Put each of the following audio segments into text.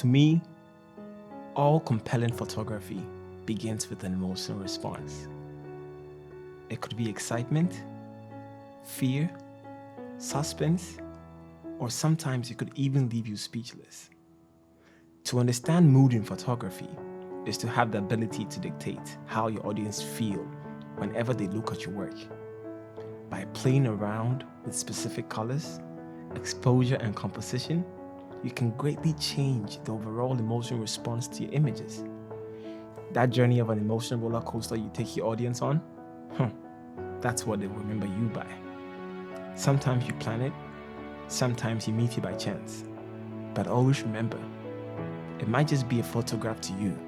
To me, all compelling photography begins with an emotional response. It could be excitement, fear, suspense, or sometimes it could even leave you speechless. To understand mood in photography is to have the ability to dictate how your audience feel whenever they look at your work. By playing around with specific colors, exposure, and composition, you can greatly change the overall emotional response to your images. That journey of an emotional roller coaster you take your audience on, that's what they remember you by. Sometimes you plan it, sometimes you meet it by chance. But always remember, it might just be a photograph to you,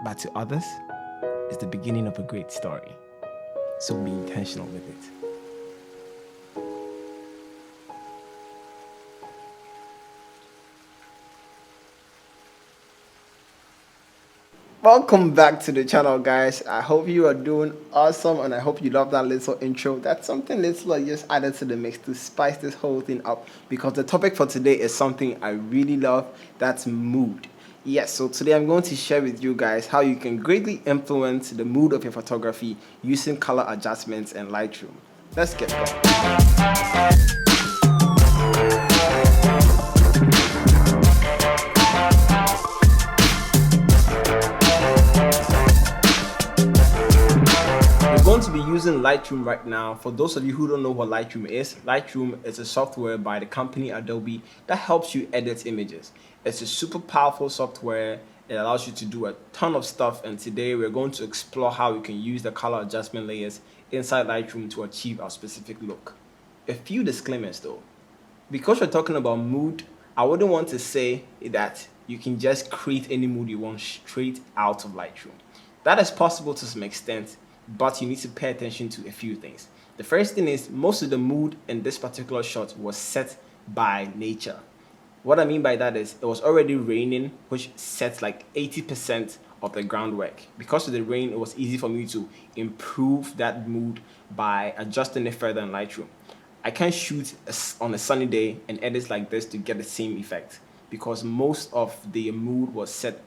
but to others, it's the beginning of a great story. So be intentional with it. Welcome back to the channel, guys. I hope you are doing awesome and I hope you love that little intro. That's something little I just added to the mix to spice this whole thing up, because the topic for today is something I really love. That's mood. Yes, so today I'm going to share with you guys how you can greatly influence the mood of your photography using color adjustments and Lightroom. Let's get going. Going to be using Lightroom right now. For those of you who don't know what Lightroom is a software by the company Adobe that helps you edit images. It's a super powerful software. It allows you to do a ton of stuff, and today we're going to explore how you can use the color adjustment layers inside Lightroom to achieve a specific look. A few disclaimers though. Because we're talking about mood, I wouldn't want to say that you can just create any mood you want straight out of Lightroom. That is possible to some extent, but you need to pay attention to a few things. The first thing is most of the mood in this particular shot was set by nature. What I mean by that is it was already raining, which sets like 80% of the groundwork. Because of the rain, it was easy for me to improve that mood by adjusting it further in Lightroom. I can't shoot on a sunny day and edit like this to get the same effect, because most of the mood was set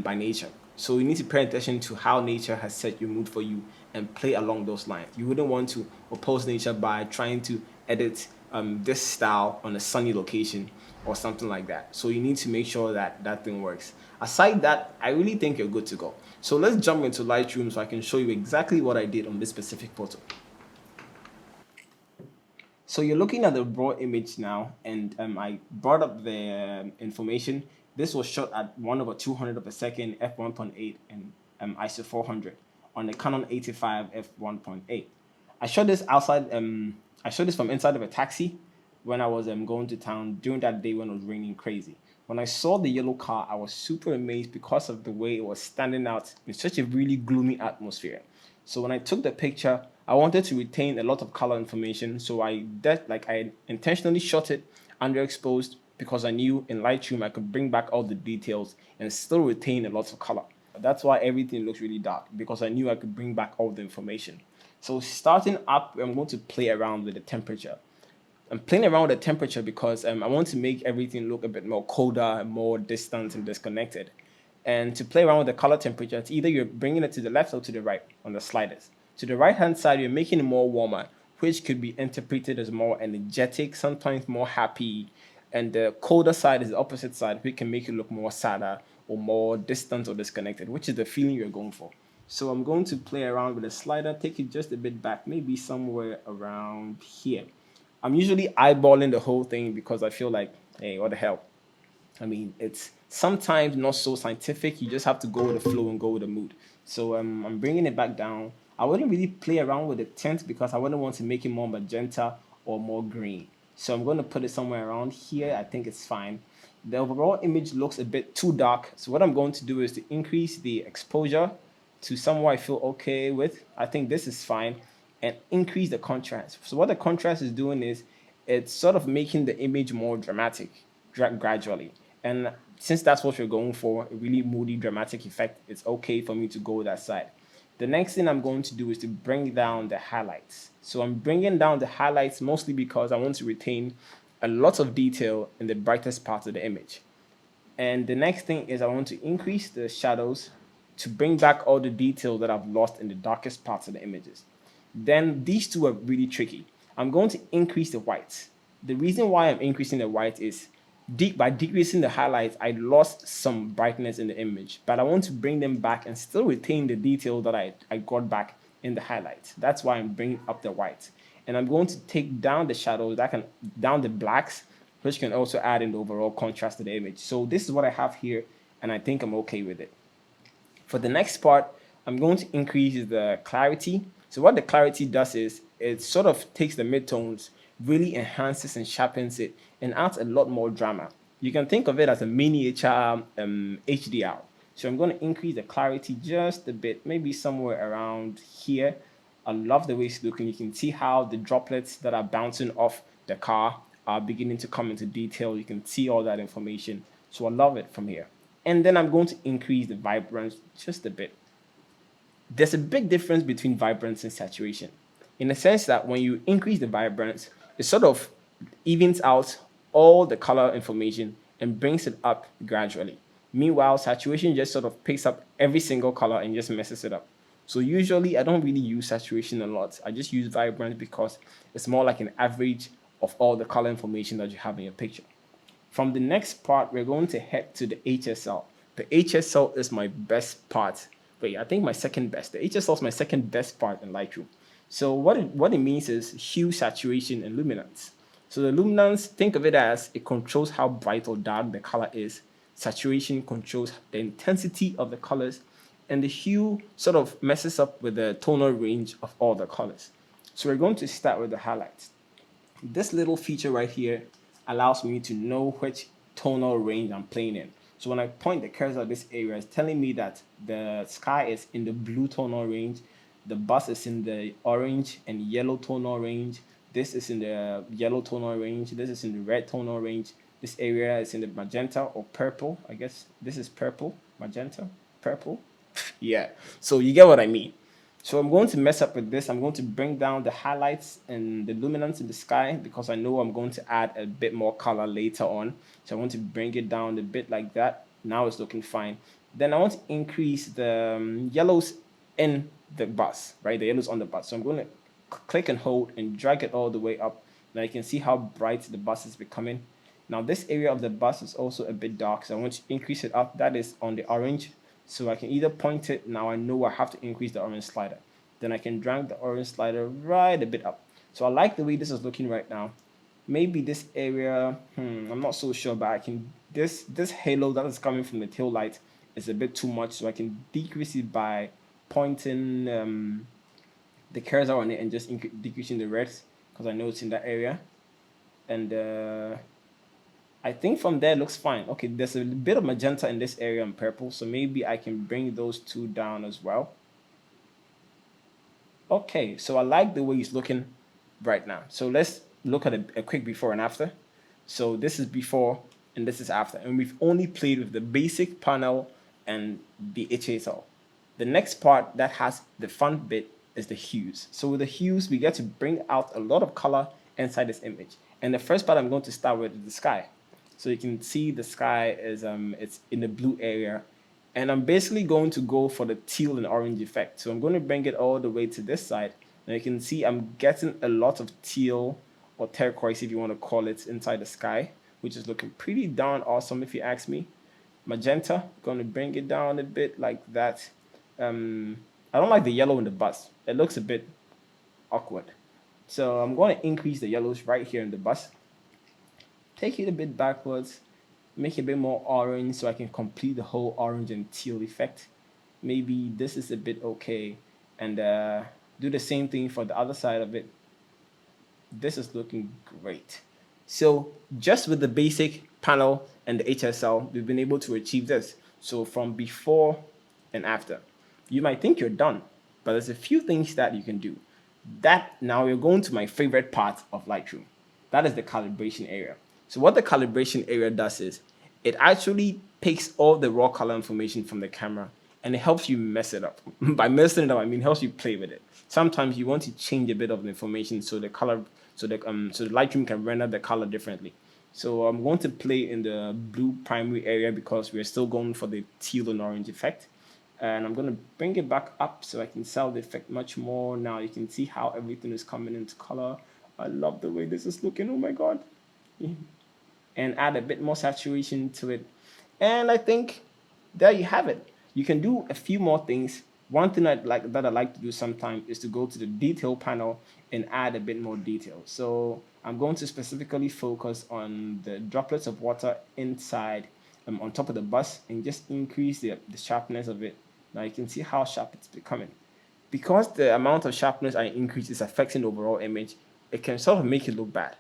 by nature. So you need to pay attention to how nature has set your mood for you and play along those lines. You wouldn't want to oppose nature by trying to edit this style on a sunny location or something like that. So you need to make sure that that thing works. Aside that, I really think you're good to go. So let's jump into Lightroom so I can show you exactly what I did on this specific photo. So you're looking at the raw image now, and I brought up the information. This was shot at 1/200 of a second, f1.8, and ISO 400 on the Canon 85 f1.8. I shot this outside. I shot this from inside of a taxi when I was going to town during that day when it was raining crazy. When I saw the yellow car, I was super amazed because of the way it was standing out in such a really gloomy atmosphere. So when I took the picture, I wanted to retain a lot of color information, so I intentionally shot it underexposed, because I knew in Lightroom I could bring back all the details and still retain a lot of color. That's why everything looks really dark, because I knew I could bring back all the information. So starting up, I'm going to play around with the temperature. I'm playing around with the temperature because I want to make everything look a bit more colder and more distant and disconnected. And to play around with the color temperature, it's either you're bringing it to the left or to the right on the sliders. To the right-hand side, you're making it more warmer, which could be interpreted as more energetic, sometimes more happy. And the colder side is the opposite side, which can make it look more sadder or more distant or disconnected, which is the feeling you're going for. So I'm going to play around with the slider, take it just a bit back, maybe somewhere around here. I'm usually eyeballing the whole thing because I feel like, hey, what the hell? I mean, it's sometimes not so scientific. You just have to go with the flow and go with the mood. So I'm bringing it back down. I wouldn't really play around with the tint because I wouldn't want to make it more magenta or more green. So I'm going to put it somewhere around here. I think it's fine. The overall image looks a bit too dark. So what I'm going to do is to increase the exposure to somewhere I feel okay with. I think this is fine. And increase the contrast. So what the contrast is doing is it's sort of making the image more dramatic gradually. And since that's what you're going for, a really moody, dramatic effect, it's okay for me to go that side. The next thing I'm going to do is to bring down the highlights. So I'm bringing down the highlights mostly because I want to retain a lot of detail in the brightest part of the image. And the next thing is I want to increase the shadows to bring back all the detail that I've lost in the darkest parts of the images. Then these two are really tricky. I'm going to increase the whites. The reason why I'm increasing the white is by decreasing the highlights, I lost some brightness in the image, but I want to bring them back and still retain the detail that I got back in the highlights. That's why I'm bringing up the whites. And I'm going to take down the shadows, down the blacks, which can also add in the overall contrast to the image. So this is what I have here, and I think I'm okay with it. For the next part, I'm going to increase the clarity. So what the clarity does is it sort of takes the midtones, really enhances and sharpens it, and adds a lot more drama. You can think of it as a miniature HDR. So I'm going to increase the clarity just a bit, maybe somewhere around here. I love the way it's looking. You can see how the droplets that are bouncing off the car are beginning to come into detail. You can see all that information. So I love it from here. And then I'm going to increase the vibrance just a bit. There's a big difference between vibrance and saturation, in the sense that when you increase the vibrance, it sort of evens out all the color information and brings it up gradually. Meanwhile, saturation just sort of picks up every single color and just messes it up. So usually I don't really use saturation a lot. I just use vibrance because it's more like an average of all the color information that you have in your picture. From the next part, we're going to head to the HSL. The HSL is my best part. Wait, I think my second best. The HSL is my second best part in Lightroom. So what it means is hue, saturation, and luminance. So the luminance, think of it as it controls how bright or dark the color is. Saturation controls the intensity of the colors. And the hue sort of messes up with the tonal range of all the colors. So we're going to start with the highlights. This little feature right here allows me to know which tonal range I'm playing in. So when I point the cursor at this area, it's telling me that the sky is in the blue tonal range, the bus is in the orange and yellow tonal range, this is in the yellow tonal range, this is in the red tonal range, this area is in the magenta or purple. I guess this is purple, magenta, purple. Yeah, so you get what I mean. So I'm going to mess up with this. I'm going to bring down the highlights and the luminance in the sky because I know I'm going to add a bit more color later on. So I want to bring it down a bit like that. Now it's looking fine. Then I want to increase the yellows in the bus, right? The yellows on the bus. So I'm going to click and hold and drag it all the way up. Now you can see how bright the bus is becoming. Now this area of the bus is also a bit dark, so I want to increase it up. That is on the orange. So I can either point it, now I know I have to increase the orange slider. Then I can drag the orange slider right a bit up. So I like the way this is looking right now. Maybe this area, I'm not so sure, but I can, this halo that is coming from the tail light is a bit too much, so I can decrease it by pointing the cursor on it and just decreasing the reds, because I know it's in that area. And I think from there it looks fine. Okay, there's a bit of magenta in this area and purple, so maybe I can bring those two down as well. Okay, so I like the way it's looking right now. So let's look at a quick before and after. So this is before and this is after. And we've only played with the basic panel and the HSL. The next part that has the fun bit is the hues. So with the hues, we get to bring out a lot of color inside this image. And the first part I'm going to start with is the sky. So you can see the sky is it's in the blue area. And I'm basically going to go for the teal and orange effect. So I'm going to bring it all the way to this side. Now you can see I'm getting a lot of teal or turquoise, if you want to call it, inside the sky, which is looking pretty darn awesome if you ask me. Magenta, going to bring it down a bit like that. I don't like the yellow in the bus. It looks a bit awkward. So I'm going to increase the yellows right here in the bus. Take it a bit backwards. Make it a bit more orange so I can complete the whole orange and teal effect. Maybe this is a bit okay. And do the same thing for the other side of it. This is looking great. So just with the basic panel and the HSL, we've been able to achieve this. So from before and after. You might think you're done, but there's a few things that you can do. That now we're going to my favorite part of Lightroom. That is the calibration area. So what the calibration area does is it actually takes all the raw color information from the camera and it helps you mess it up. By messing it up, I mean helps you play with it. Sometimes you want to change a bit of the information so the color, so the Lightroom can render the color differently. So I'm going to play in the blue primary area because we're still going for the teal and orange effect. And I'm going to bring it back up so I can sell the effect much more. Now you can see how everything is coming into color. I love the way this is looking. Oh my God. And add a bit more saturation to it. And I think there you have it. You can do a few more things. One thing I like to do sometimes is to go to the detail panel and add a bit more detail. So I'm going to specifically focus on the droplets of water inside on top of the bus and just increase the sharpness of it. Now you can see how sharp it's becoming. Because the amount of sharpness I increase is affecting the overall image, it can sort of make it look bad.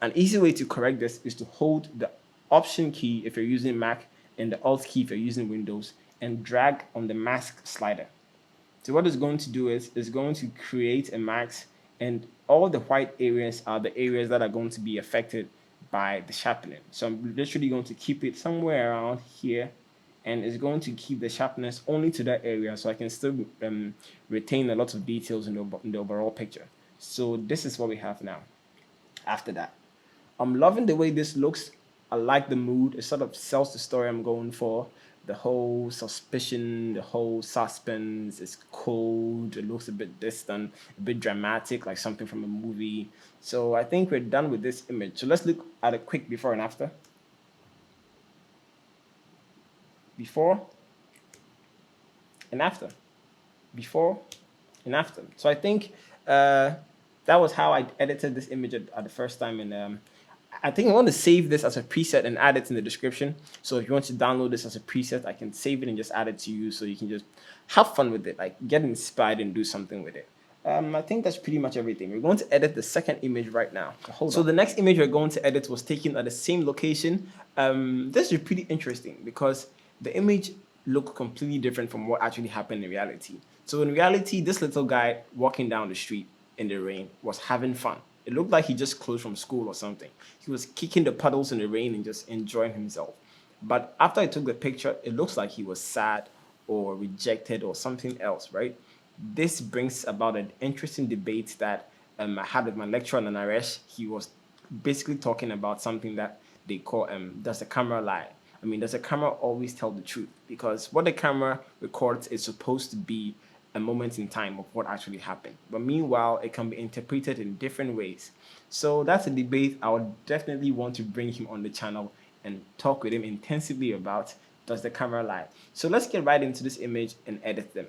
An easy way to correct this is to hold the Option key if you're using Mac and the Alt key if you're using Windows and drag on the mask slider. So what it's going to do is it's going to create a mask, and all the white areas are the areas that are going to be affected by the sharpening. So I'm literally going to keep it somewhere around here, and it's going to keep the sharpness only to that area so I can still retain a lot of details in the overall picture. So this is what we have now. After that, I'm loving the way this looks. I like the mood. It sort of sells the story I'm going for. The whole suspicion, the whole suspense. It's cold. It looks a bit distant, a bit dramatic, like something from a movie. So I think we're done with this image. So let's look at a quick before and after. Before and after. Before and after. So I think that was how I edited this image at the first time. And I think I want to save this as a preset and add it in the description. So if you want to download this as a preset, I can save it and just add it to you so you can just have fun with it, like get inspired and do something with it. I think that's pretty much everything. We're going to edit the second image right now. So the next image we're going to edit was taken at the same location. This is pretty interesting because the image looked completely different from what actually happened in reality. So in reality, this little guy walking down the street in the rain was having fun. It looked like he just closed from school or something. He was kicking the puddles in the rain and just enjoying himself. But after I took the picture, it looks like he was sad or rejected or something else, right? This brings about an interesting debate that I had with my lecturer, Naresh. He was basically talking about something that they call, does the camera lie? I mean, does the camera always tell the truth? Because what the camera records is supposed to be a moment in time of what actually happened. But meanwhile, it can be interpreted in different ways. So that's a debate I would definitely want to bring him on the channel and talk with him intensively about, does the camera lie? So let's get right into this image and edit them.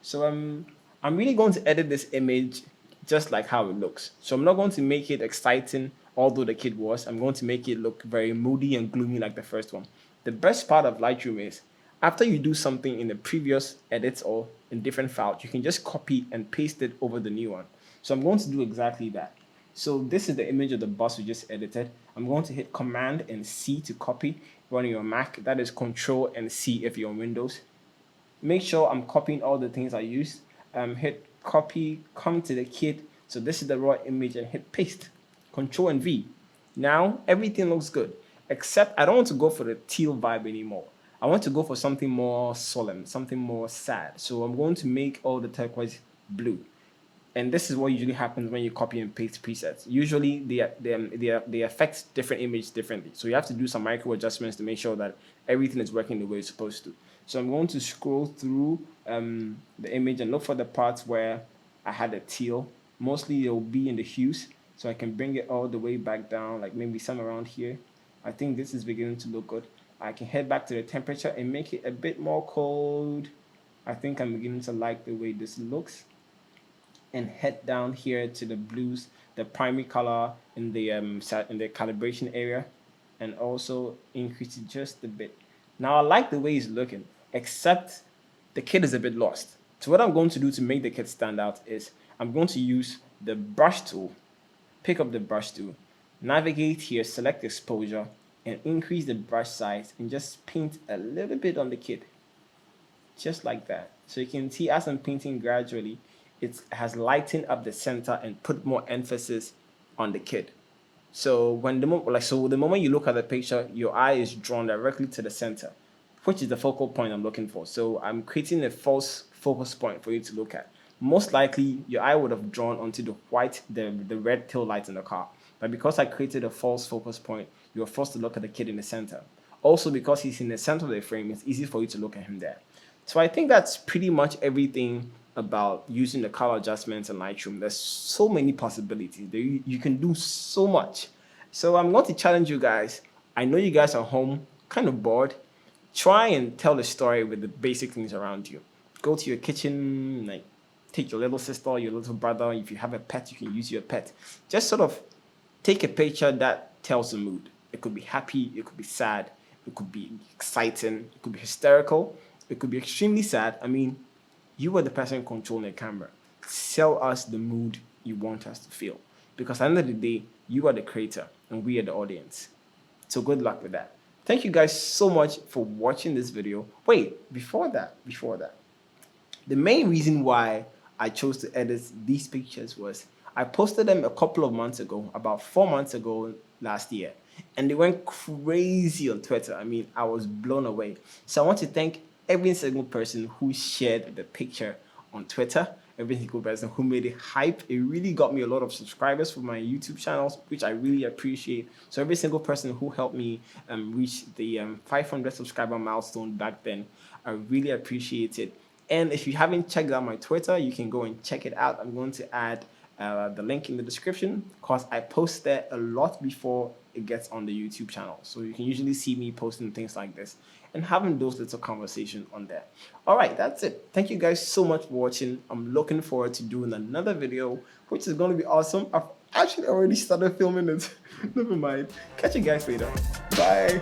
So I'm really going to edit this image just like how it looks. So I'm not going to make it exciting, although the kid was. I'm going to make it look very moody and gloomy like the first one. The best part of Lightroom is after you do something in the previous edits or in different files, you can just copy and paste it over the new one. So I'm going to do exactly that. So this is the image of the bus we just edited. I'm going to hit Command and C to copy. Running your Mac, that is Control and C if you're on Windows. Make sure I'm copying all the things I used. Hit copy, come to the kit. So this is the raw image and hit paste. Control and V. Now everything looks good, except I don't want to go for the teal vibe anymore. I want to go for something more solemn, something more sad. So I'm going to make all the turquoise blue. And this is what usually happens when you copy and paste presets. Usually they affect different images differently. So you have to do some micro adjustments to make sure that everything is working the way it's supposed to. So I'm going to scroll through the image and look for the parts where I had a teal. Mostly it will be in the hues. So I can bring it all the way back down, like maybe some around here. I think this is beginning to look good. I can head back to the temperature and make it a bit more cold. I think I'm beginning to like the way this looks. And head down here to the blues, the primary color in the calibration area, and also increase it just a bit. Now I like the way it's looking, except the kid is a bit lost. So what I'm going to do to make the kid stand out is I'm going to use the brush tool, pick up the brush tool, navigate here, select exposure, and increase the brush size and just paint a little bit on the kid. Just like that. So you can see as I'm painting gradually, it has lightened up the center and put more emphasis on the kid. So the moment you look at the picture, your eye is drawn directly to the center, which is the focal point I'm looking for. So I'm creating a false focus point for you to look at. most likely your eye would have drawn onto the red tail light in the car. But because I created a false focus point, you're forced to look at the kid in the center. Also, because he's in the center of the frame, it's easy for you to look at him there. So I think that's pretty much everything about using the color adjustments in Lightroom. There's so many possibilities. You can do so much. So I'm going to challenge you guys. I know you guys are home, kind of bored. Try and tell a story with the basic things around you. Go to your kitchen, like take your little sister, your little brother. If you have a pet, you can use your pet. Just sort of take a picture that tells a mood. It could be happy, it could be sad, it could be exciting, it could be hysterical, it could be extremely sad. I mean, you are the person controlling the camera. Sell us the mood you want us to feel. Because at the end of the day, you are the creator and we are the audience. So good luck with that. Thank you guys so much for watching this video. Wait, before that, the main reason why I chose to edit these pictures was I posted them a couple of months ago, about 4 months ago last year, and they went crazy on Twitter. I mean, I was blown away. So I want to thank every single person who shared the picture on Twitter, every single person who made it hype. It really got me a lot of subscribers for my YouTube channels, which I really appreciate. So every single person who helped me reach the 500 subscriber milestone back then, I really appreciate it. And if you haven't checked out my Twitter, you can go and check it out. I'm going to add the link in the description because I post there a lot before it gets on the YouTube channel. So you can usually see me posting things like this and having those little conversations on there. All right, that's it. Thank you guys so much for watching. I'm looking forward to doing another video, which is going to be awesome. I've actually already started filming it. Never mind. Catch you guys later. Bye.